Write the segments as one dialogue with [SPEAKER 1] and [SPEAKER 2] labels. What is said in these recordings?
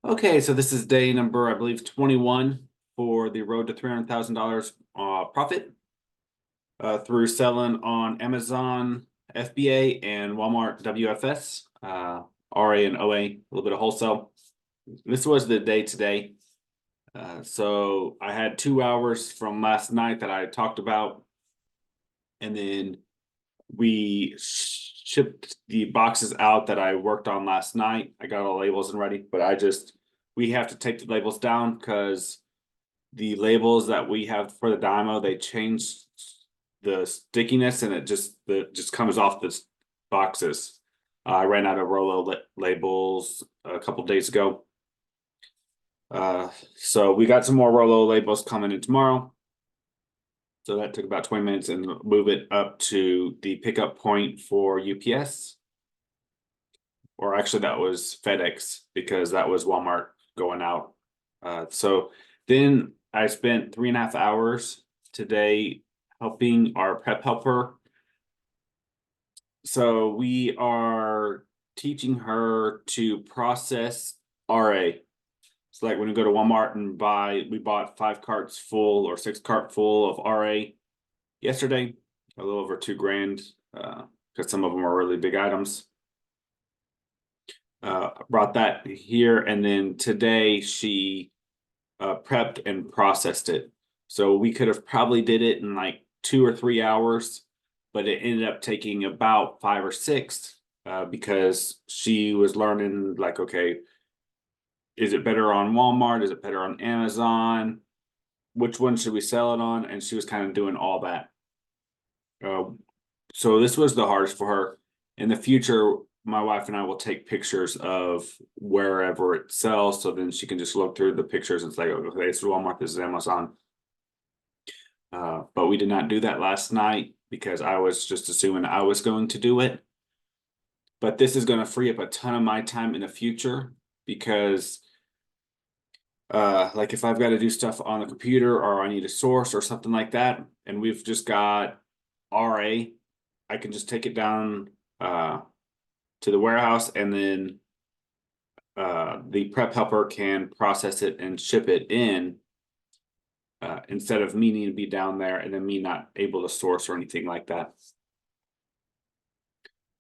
[SPEAKER 1] Okay, so this is day number, I believe, 21 for the road to $300,000 profit through selling on Amazon FBA and Walmart WFS, RA and OA, a little bit of wholesale. This was the day today. So I had 2 hours from last night that I talked about, and then we shipped the boxes out that I worked on last night. I got all the labels and ready, but we have to take the labels down because the labels that we have for the dymo, they changed the stickiness and it just comes off the boxes. I ran out of Rolo labels a couple days ago. So we got some more Rolo labels coming in tomorrow. So that took about 20 minutes and move it up to the pickup point for UPS. Or actually that was FedEx because that was Walmart going out. So then I spent 3.5 hours today helping our prep helper. So we are teaching her to process RA. So like when you go to Walmart and we bought 5 carts full or 6 cart full of RA yesterday, a little over $2,000, because some of them are really big items. Brought that here, and then today she prepped and processed it. So we could have probably did it in like 2 or 3 hours, but it ended up taking about 5 or 6 because she was learning like, okay, is it better on Walmart? Is it better on Amazon? Which one should we sell it on? And she was kind of doing all that. So this was the hardest for her. In the future, my wife and I will take pictures of wherever it sells, so then she can just look through the pictures and say, okay, this is Walmart, this is Amazon. But we did not do that last night because I was just assuming I was going to do it. But this is going to free up a ton of my time in the future because like if I've got to do stuff on the computer or I need a source or something like that, and we've just got RA, I can just take it down to the warehouse, and then the prep helper can process it and ship it in instead of me needing to be down there and then me not able to source or anything like that.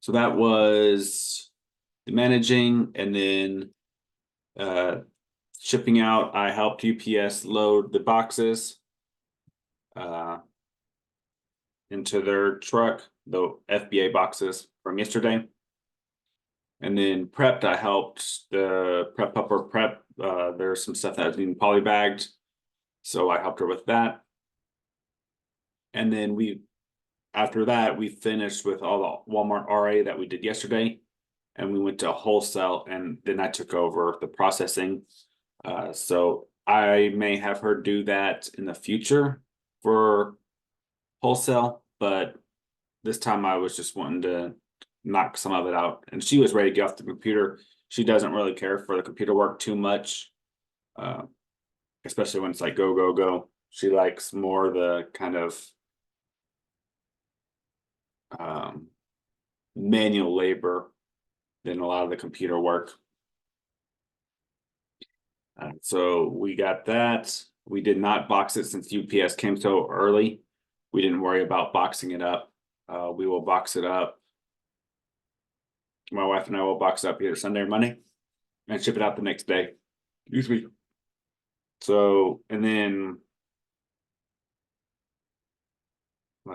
[SPEAKER 1] So that was the managing, and then shipping out. I helped UPS load the boxes into their truck, the FBA boxes from yesterday. And then prepped, I helped the prep helper prep. There's some stuff that was being polybagged, so I helped her with that. And then after that, we finished with all the Walmart RA that we did yesterday, and we went to wholesale, and then I took over the processing. So I may have her do that in the future for wholesale, but this time I was just wanting to knock some of it out, and she was ready to get off the computer. She doesn't really care for the computer work too much, especially when it's like go, go, go. She likes more the kind of manual labor than a lot of the computer work. So we got that. We did not box it since UPS came so early. We didn't worry about boxing it up. We will box it up. My wife and I will box it up either Sunday or Monday and ship it out the next day. Excuse me. So, and then,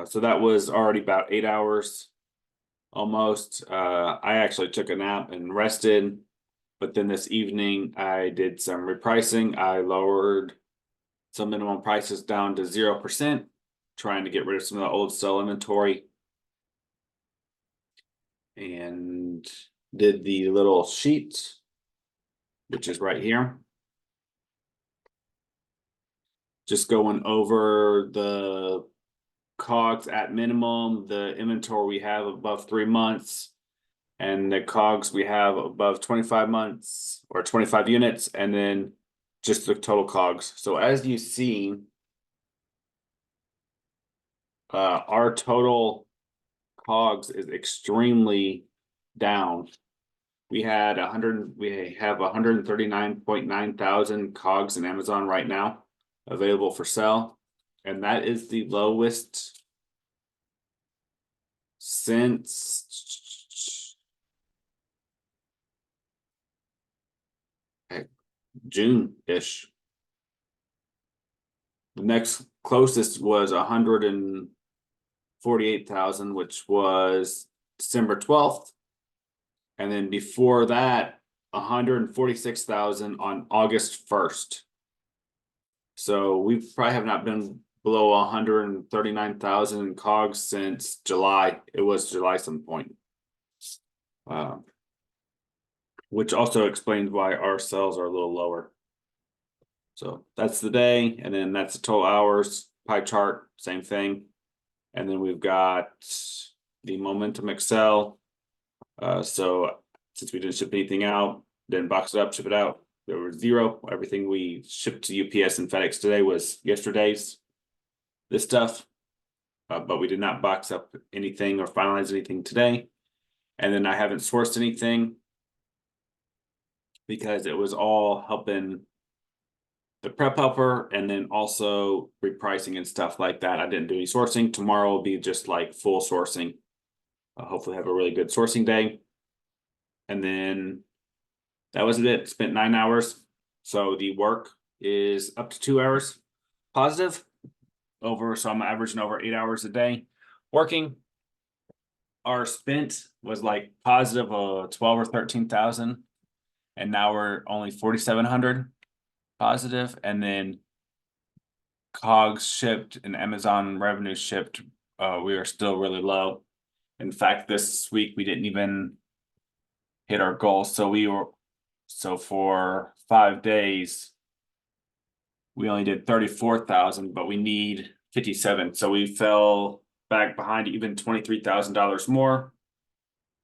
[SPEAKER 1] so that was already about 8 hours almost. I actually took a nap and rested, but then this evening I did some repricing. I lowered some minimum prices down to 0%, trying to get rid of some of the old sell inventory, and did the little sheet, which is right here. Just going over the COGS at minimum, the inventory we have above 3 months, and the COGS we have above 25 months or 25 units, and then just the total COGS. So as you see, our total COGS is extremely down. We have 139.9 thousand cogs in Amazon right now available for sale. And that is the lowest since June-ish. The next closest was 148,000, which was December 12th. And then before that, 146,000 on August 1st. So we probably have not been below 139,000 in cogs since July. It was July some point. Which also explains why our sales are a little lower. So that's the day, and then that's the total hours pie chart, same thing. And then we've got the momentum Excel. So since we didn't ship anything out, didn't box it up, ship it out, there was zero. Everything we shipped to UPS and FedEx today was yesterday's this stuff. But we did not box up anything or finalize anything today. And then I haven't sourced anything because it was all helping the prep helper and then also repricing and stuff like that. I didn't do any sourcing. Tomorrow will be just like full sourcing. Hopefully have a really good sourcing day. And then that was it. Spent 9 hours. So the work is up to 2 hours positive over. So I'm averaging over 8 hours a day working. Our spent was like positive 12 or 13,000. And now we're only 4,700 positive. And then cogs shipped and Amazon revenue shipped, we are still really low. In fact, this week we didn't even hit our goal. So for 5 days, we only did 34,000, but we need 57. So we fell back behind even $23,000 more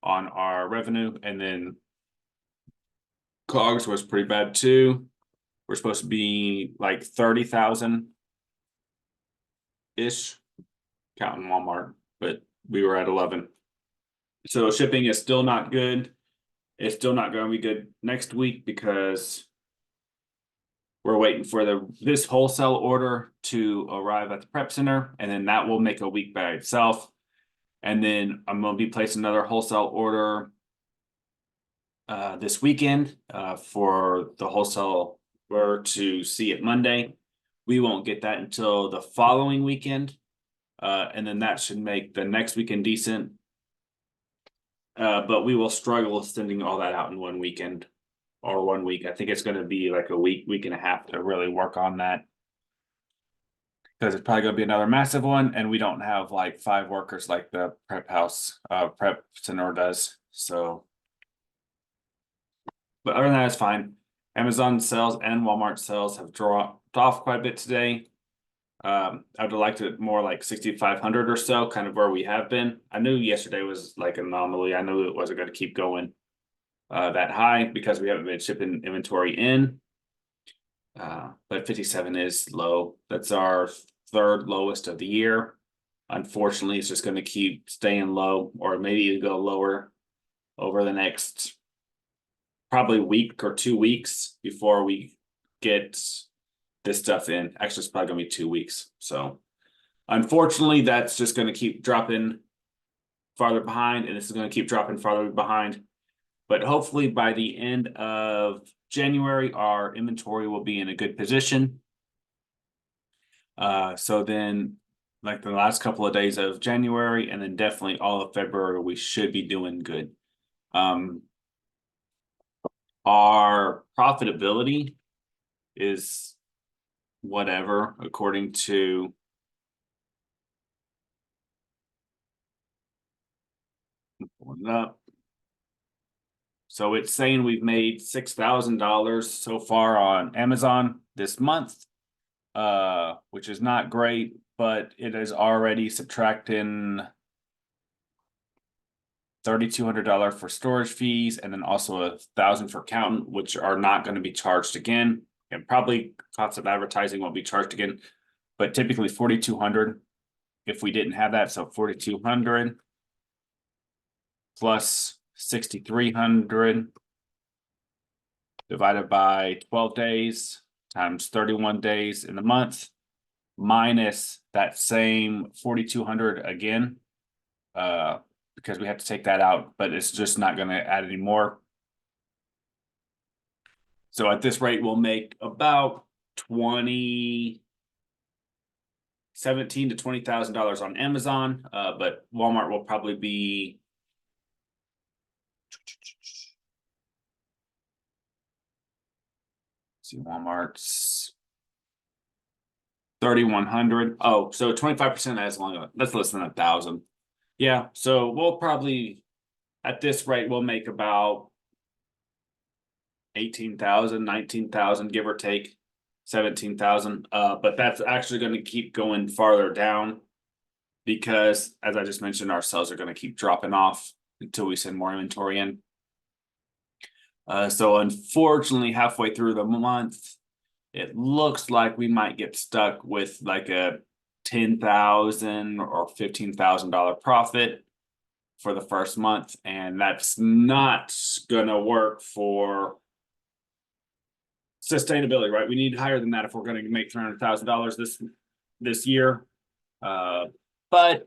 [SPEAKER 1] on our revenue. And then cogs was pretty bad too. We're supposed to be like 30,000 ish, counting Walmart, but we were at 11. So shipping is still not good. It's still not going to be good next week because we're waiting for this wholesale order to arrive at the prep center, and then that will make a week by itself. And then I'm going to be placing another wholesale order this weekend for the wholesale to see it Monday. We won't get that until the following weekend. And then that should make the next weekend decent. But we will struggle sending all that out in one weekend or 1 week. I think it's going to be like a week and a half to really work on that. Because it's probably going to be another massive one. And we don't have like 5 workers like the prep center does. So, but other than that, it's fine. Amazon sales and Walmart sales have dropped off quite a bit today. I would have liked it more like 6,500 or so, kind of where we have been. I knew yesterday was like an anomaly. I knew it wasn't going to keep going that high because we haven't been shipping inventory in. But 57 is low. That's our 3rd lowest of the year. Unfortunately, it's just going to keep staying low, or maybe even go lower over the next probably week or 2 weeks before we get this stuff in. Actually, it's probably gonna be 2 weeks. So unfortunately, that's just gonna keep dropping farther behind, and this is gonna keep dropping farther behind. But hopefully by the end of January, our inventory will be in a good position. So then like the last couple of days of January and then definitely all of February, we should be doing good. Our profitability is whatever, according to pulling it up. So it's saying we've made $6,000 so far on Amazon this month, which is not great, but it is already subtracting $3,200 for storage fees, and then also $1,000 for accountant, which are not going to be charged again. And probably cost of advertising won't be charged again, but typically 4,200 if we didn't have that. So 4,200 plus $6,300 divided by 12 days times 31 days in the month, minus that same 4,200 again. Because we have to take that out, but it's just not going to add any more. So at this rate, we'll make about $17,000 to $20,000 on Amazon, but Walmart will probably be Walmart's 3,100. Oh, so 25% as long as that's less than 1,000. Yeah, so we'll probably at this rate we'll make about 18,000, 19,000, give or take 17,000. But that's actually going to keep going farther down because, as I just mentioned, our sales are going to keep dropping off until we send more inventory in. So unfortunately, halfway through the month, it looks like we might get stuck with like a $10,000 or $15,000 profit for the first month, and that's not gonna work for sustainability, right? We need higher than that if we're going to make $300,000 this year. But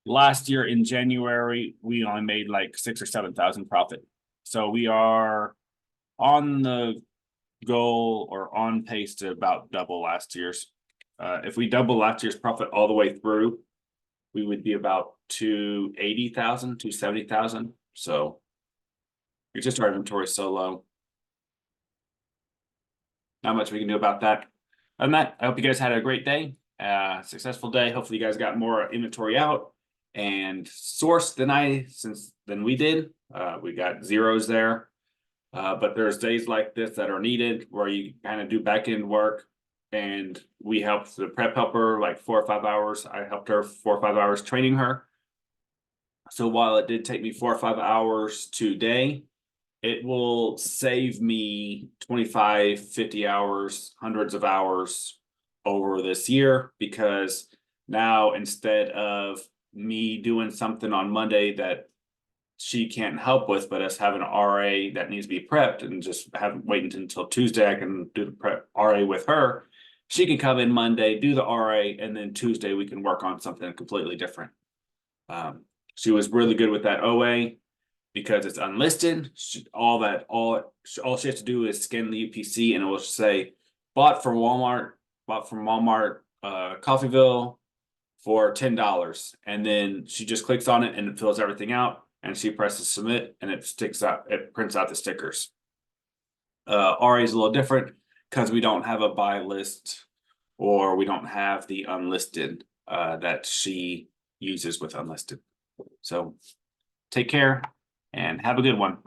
[SPEAKER 1] last year in January, we only made like 6,000 or 7,000 profit. So we are on the goal or on pace to about double last year's. If we double last year's profit all the way through, we would be about 280,000, 270,000. So it's just our inventory so low. Not much we can do about that. Other than that, I hope you guys had a great day, successful day. Hopefully you guys got more inventory out and sourced than we did. We got zeros there. But there's days like this that are needed where you kind of do back end work, and we helped the prep helper like 4 or 5 hours. I helped her 4 or 5 hours training her. So while it did take me 4 or 5 hours today, it will save me 25, 50 hours, hundreds of hours over this year, because now instead of me doing something on Monday that she can't help with, but us having an RA that needs to be prepped and just waiting until Tuesday, I can do the prep RA with her. She can come in Monday, do the RA, and then Tuesday we can work on something completely different. She was really good with that OA because it's unlisted. All she has to do is scan the UPC and it will say bought from Walmart Coffeeville for $10, and then she just clicks on it and it fills everything out, and she presses submit and it prints out the stickers. RA is a little different because we don't have a buy list, or we don't have the unlisted that she uses with unlisted. So take care and have a good one.